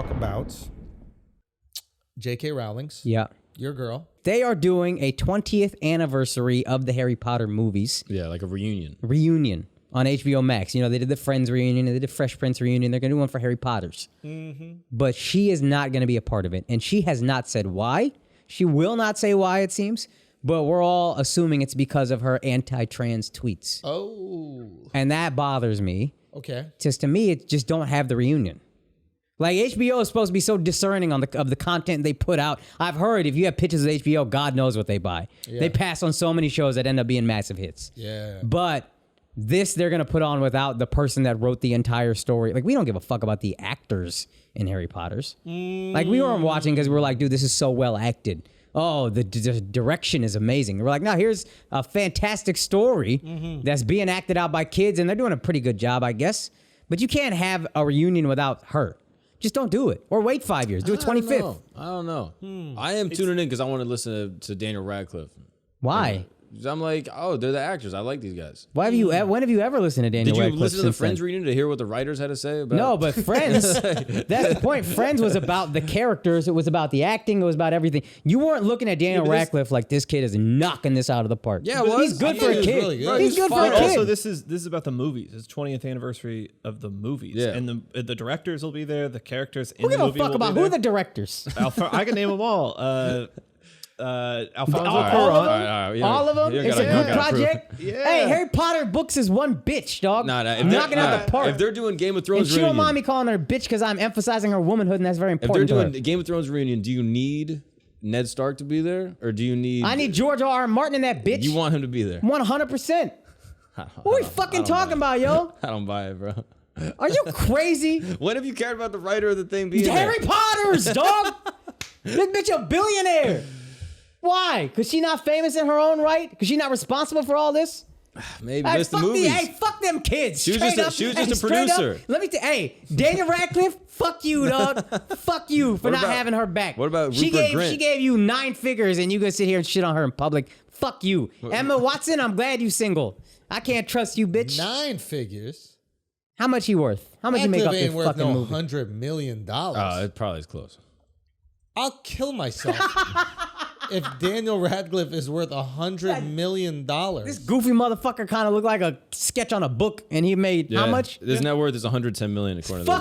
talk about J.K. Rowling's. Yeah. Your girl. They are doing a 20th anniversary of the Harry Potter movies. Yeah, like a reunion. Reunion on HBO Max. You know, they did the Friends reunion, they did the Fresh Prince reunion. They're going to do one for Harry Potter's. Mm-hmm. But she is not going to be a part of it. And she has not said why. She will not say why, it seems. But we're all assuming it's because of her anti-trans tweets. Oh. And that bothers me. Okay. Just to me, it just don't have the reunion. Like, HBO is supposed to be so discerning of the content they put out. I've heard if you have pictures of HBO, God knows what they buy. Yeah. They pass on so many shows that end up being massive hits. Yeah. But this they're going to put on without the person that wrote the entire story. Like, we don't give a fuck about the actors in Harry Potter's. Like, we weren't watching because we were like, dude, this is so well acted. Oh, the direction is amazing. We're like, no, here's a fantastic story that's being acted out by kids, and they're doing a pretty good job, I guess. But you can't have a reunion without her. Just don't do it. Or wait 5 years. Do it 25th. I don't know. I am tuning in because I want to listen to Daniel Radcliffe. Why? I'm like, oh, they're the actors. I like these guys. Why have you? When have you ever listened to Daniel Radcliffe? Did you listen to the Friends reunion to hear what the writers had to say about? No, but Friends. That's the point. Friends was about the characters. It was about the acting. It was about everything. You weren't looking at Daniel Radcliffe like this kid is knocking this out of the park. Yeah, well, he's good for a kid. Really good. He's good for a kid. Also, this is about the movies. It's 20th anniversary of the movies, and the directors will be there. The characters in the movie will be there. Who give a fuck about who are the directors? I can name them all. Alfonso Cuarón. All of them? It's a good project? Yeah. Hey, Harry Potter books is one bitch, dog. Knocking out the park. If they're doing Game of Thrones and she don't mind me calling her a bitch because I'm emphasizing her womanhood, and that's very important. If they're doing Game of Thrones reunion, do you need Ned Stark to be there? Or do you need... I need George R. Martin in that bitch. You want him to be there? 100%. What are we fucking talking about, yo? I don't buy it, bro. Are you crazy? When have you cared about the writer of the thing being Harry Potter's, dog. This bitch a billionaire. Why? Because she not famous in her own right? Because she not responsible for all this? Maybe it's the movies. Fuck them kids. She was just a producer. Let me hey, Daniel Radcliffe, fuck you, dog. Fuck you for not having her back. What about Rupert Grint? She gave you 9 figures and you gonna sit here and shit on her in public. Fuck you. Emma Watson, I'm glad you single. I can't trust you, bitch. 9 figures? How much he worth? How much you make off this fucking movie? $100 million. It probably is close. I'll kill myself if Daniel Radcliffe is worth $100 million. This goofy motherfucker kind of looked like a sketch on a book, and he made how much? His net worth is $110 million according to this.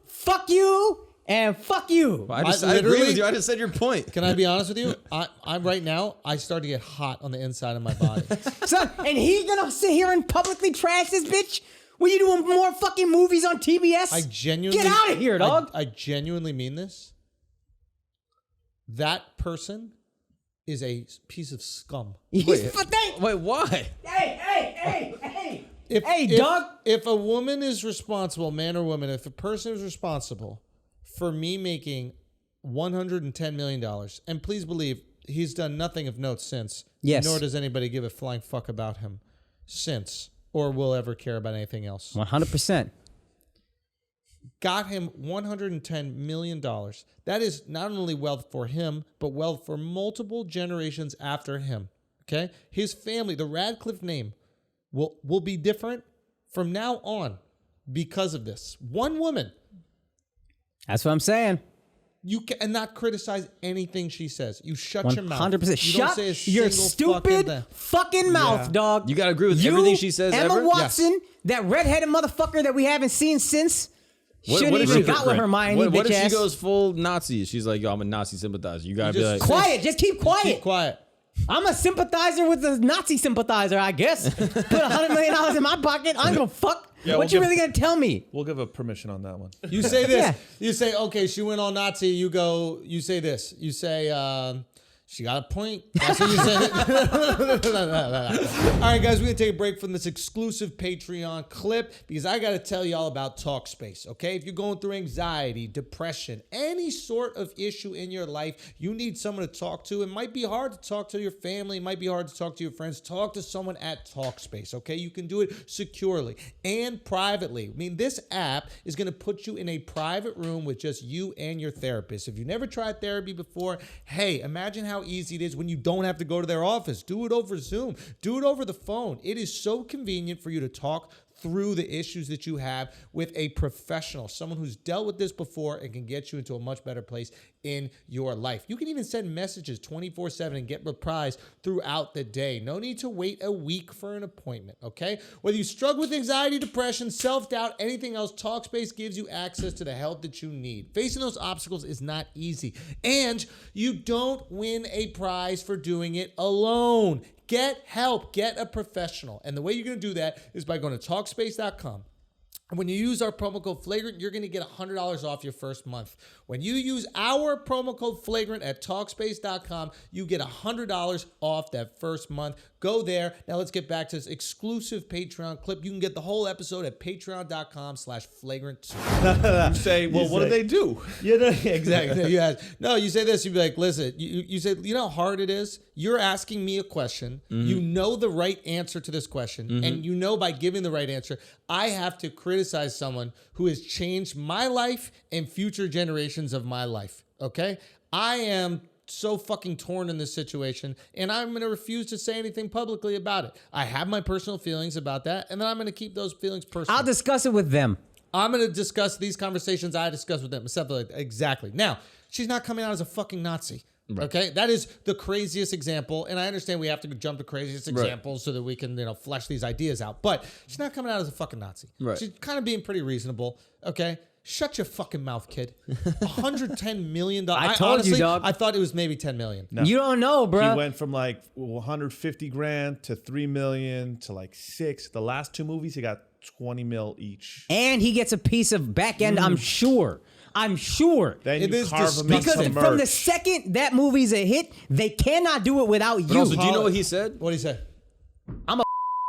Fuck you, and fuck you. Well, I agree with you. I just said your point. Can I be honest with you? I'm right now, I start to get hot on the inside of my body. Son, and he's gonna sit here and publicly trash this bitch? Were you doing more fucking movies on TBS? I genuinely... Get out of here, dog. I genuinely mean this. That person is a piece of scum. Wait, why? Hey, dog. If a woman is responsible, man or woman, if a person is responsible for me making $110 million, and please believe he's done nothing of note since, nor does anybody give a flying fuck about him since, or will ever care about anything else. 100%. Got him $110 million. That is not only wealth for him, but wealth for multiple generations after him. Okay? His family, the Radcliffe name, will be different from now on because of this. One woman. That's what I'm saying. You cannot criticize anything she says. You shut your mouth. 100%. Shut your stupid fucking mouth, dog. You got to agree with everything she says Emma Watson, that redheaded motherfucker that we haven't seen since... Shouldn't even got with her mind. What if she goes full Nazi? She's like, yo, I'm a Nazi sympathizer. You gotta be like, quiet. Just keep quiet. Keep quiet. I'm a sympathizer with a Nazi sympathizer, I guess. Put $100 million in my pocket. I don't give a fuck. What you really gonna tell me? We'll give a permission on that one. You say this. You say, okay, she went all Nazi. You say this. You say, she got a point. That's what you say. All right, guys, we're going to take a break from this exclusive Patreon clip because I got to tell you all about Talkspace, okay? If you're going through anxiety, depression, any sort of issue in your life, you need someone to talk to. It might be hard to talk to your family. It might be hard to talk to your friends. Talk to someone at Talkspace, okay? You can do it securely and privately. I mean, this app is going to put you in a private room with just you and your therapist. If you've never tried therapy before, hey, imagine how easy it is when you don't have to go to their office. Do it over Zoom. Do it over the phone. It is so convenient for you to talk through the issues that you have with a professional, someone who's dealt with this before and can get you into a much better place in your life. You can even send messages 24/7 and get replies throughout the day. No need to wait a week for an appointment, okay? Whether you struggle with anxiety, depression, self-doubt, anything else, Talkspace gives you access to the help that you need. Facing those obstacles is not easy, and you don't win a prize for doing it alone. Get help, get a professional. And the way you're going to do that is by going to Talkspace.com. And when you use our promo code Flagrant, you're going to get $100 off your first month. When you use our promo code Flagrant at Talkspace.com, you get $100 off that first month. Go there. Now let's get back to this exclusive Patreon clip. You can get the whole episode at patreon.com/flagrant2. You say, well, what do they do? You know, exactly. You say this, you'd be like, listen, you say, you know how hard it is? You're asking me a question. Mm-hmm. You know the right answer to this question. Mm-hmm. And you know by giving the right answer, I have to criticize someone who has changed my life and future generations of my life. Okay? I am so fucking torn in this situation, and I'm going to refuse to say anything publicly about it. I have my personal feelings about that, and then I'm going to keep those feelings personal. I'll discuss it with them. I'm going to discuss these conversations I discuss with them. Exactly. Now, she's not coming out as a fucking Nazi. Right. Okay, that is the craziest example, and I understand we have to jump to craziest examples so that we can, flesh these ideas out. But she's not coming out as a fucking Nazi. Right. She's kind of being pretty reasonable. Okay, shut your fucking mouth, kid. $110 million. I told you, dog. I thought it was maybe 10 million. No. You don't know, bro. He went from like 150 grand to 3 million to like 6. The last 2 movies, he got 20 mil each, and he gets a piece of back end. I'm sure. Then it is because from the second that movie's a hit, they cannot do it without you. Also, do you know what he said? What did he say? I'm a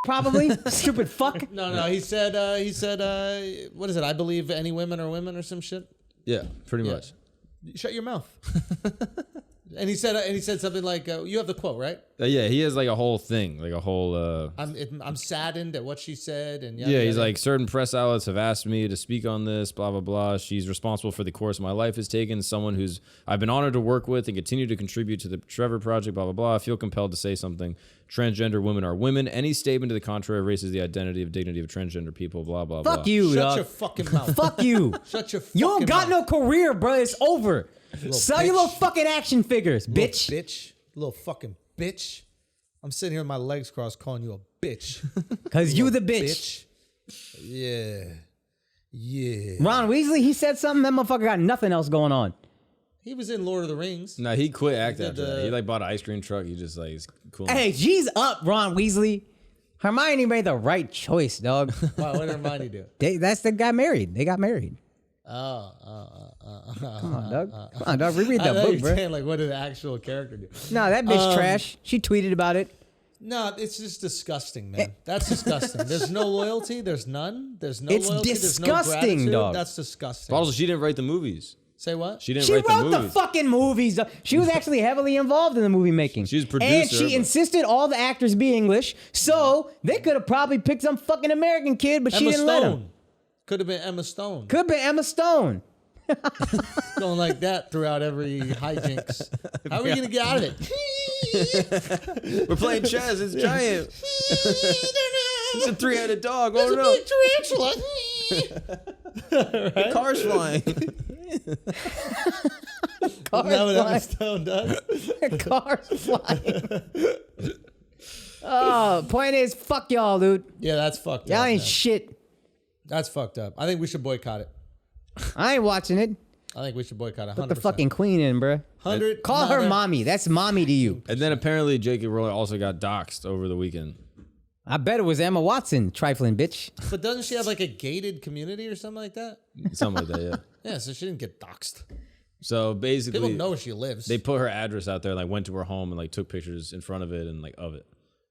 probably stupid fuck. No. He said. What is it? I believe any women are women or some shit. Yeah, pretty much. Shut your mouth. And he said something like, "You have the quote, right?" Yeah, he has like a whole thing, like a whole. I'm saddened at what she said, and he's like, certain press outlets have asked me to speak on this, blah blah blah. She's responsible for the course my life has taken. Someone who's I've been honored to work with and continue to contribute to the Trevor Project, blah blah blah. I feel compelled to say something. Transgender women are women. Any statement to the contrary erases the identity of dignity of transgender people. Blah blah blah. Fuck you, Shut dog. your fucking mouth. Fuck you. Shut your fucking You don't got mouth. no career, bro. It's over. Sell your little bitch. fucking action figures, bitch. Little fucking bitch. I'm sitting here with my legs crossed calling you a bitch. Cause you the bitch. Yeah. Ron Weasley, he said something. That motherfucker got nothing else going on. He was in Lord of the Rings. No, he quit acting after that. He like bought an ice cream truck. He just like, he's cool. Hey, G's up, Ron Weasley. Hermione made the right choice, dog. Wow, what did Hermione do? That's the guy married. They got married. Come on, dog. Reread that book, bro. Saying, like, what did the actual character do? No, that bitch trash. She tweeted about it. No, it's just disgusting, man. That's disgusting. There's no loyalty. There's none. There's no It's loyalty. disgusting, there's no gratitude. dog. That's disgusting. But also, she didn't write the movies. Say what? She didn't She write wrote the the movies. fucking movies. She was actually heavily involved in the movie making. She was producer, and she but- insisted all the actors be English. So they could have probably picked some fucking American kid, but she Emma didn't let him. Stone. Could have been Emma Stone. Could have been Emma Stone. Going like that throughout every hijinks. How are we going to get out of it? We're playing chess. It's giant. It's a 3-headed dog. There's Oh a no! big tarantula. The car's flying. Isn't that what Emma Stone does? Cars flying. Oh, point is, fuck y'all, dude. Yeah, that's fucked Y'all up. ain't man. shit. That's fucked up. I think we should boycott it. I ain't watching it. I think we should boycott it. 100%. Put the fucking queen in, bruh. 100. Call her mommy. That's mommy to you. And then apparently J.K. Rowling also got doxxed over the weekend. I bet it was Emma Watson, trifling bitch. But doesn't she have like a gated community or something like that? Something like that, yeah. Yeah, so she didn't get doxxed. So basically, People know where she lives. they put her address out there, like went to her home and like took pictures in front of it and like of it,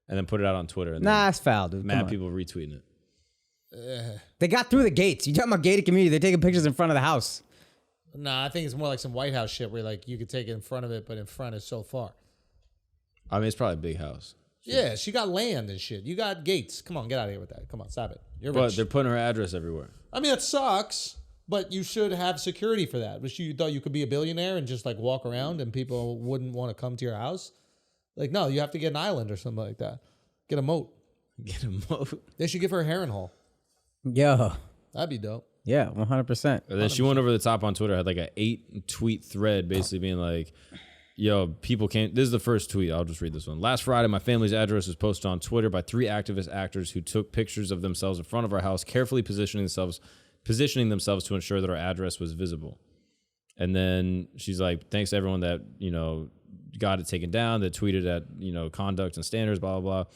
and then put it out on Twitter. And Nah, then it's foul, dude. Come mad on. people retweeting it. They got through the gates. You talking about gated community? They're taking pictures in front of the house. Nah, I think it's more like some White House shit where like you could take it in front of it, but in front is so far. I mean, it's probably a big house, Yeah, she got land and shit. You got gates. Come on, get out of here with that. Come on, stop it. You're but rich. they're putting her address everywhere. I mean, it sucks, but you should have security for that. But you thought you could be a billionaire and just like walk around and people wouldn't want to come to your house? Like, no, you have to get an island or something like that. Get a moat. Get a moat. They should give her a Harrenhal. Yo. That'd be dope. Yeah, 100%. And then she went over the top on Twitter, had like a 8-tweet thread basically being like, yo, people can't. This is the first tweet. I'll just read this one. Last Friday, my family's address was posted on Twitter by 3 activist actors who took pictures of themselves in front of our house, carefully positioning themselves to ensure that our address was visible. And then she's like, thanks to everyone that, got it taken down, that tweeted at, conduct and standards, blah, blah, blah.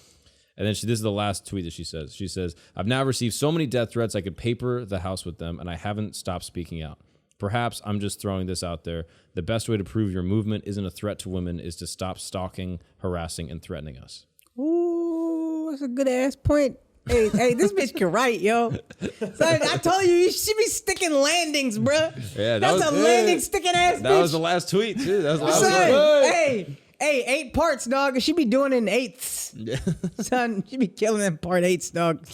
And then this is the last tweet that she says. She says, I've now received so many death threats I could paper the house with them, and I haven't stopped speaking out. Perhaps I'm just throwing this out there. The best way to prove your movement isn't a threat to women is to stop stalking, harassing, and threatening us. Ooh, that's a good ass point. Hey, this bitch can write, yo. So I told you should be sticking landings, bruh. Yeah, that's a landing sticking ass bitch. That was the last tweet, too. That was the last one. Hey, 8 parts, dog. She be doing it in 8ths. Son, she be killing them part 8s, dog.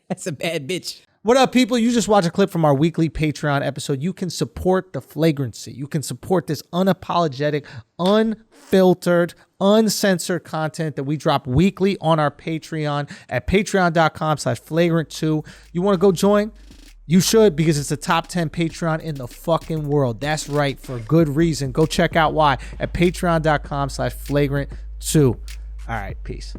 That's a bad bitch. What up, people? You just watched a clip from our weekly Patreon episode. You can support the Flagrancy. You can support this unapologetic, unfiltered, uncensored content that we drop weekly on our Patreon at patreon.com/flagrant2. You want to go join? You should, because it's the top 10 Patreon in the fucking world. That's right, for good reason. Go check out why at patreon.com/flagrant2. All right, peace.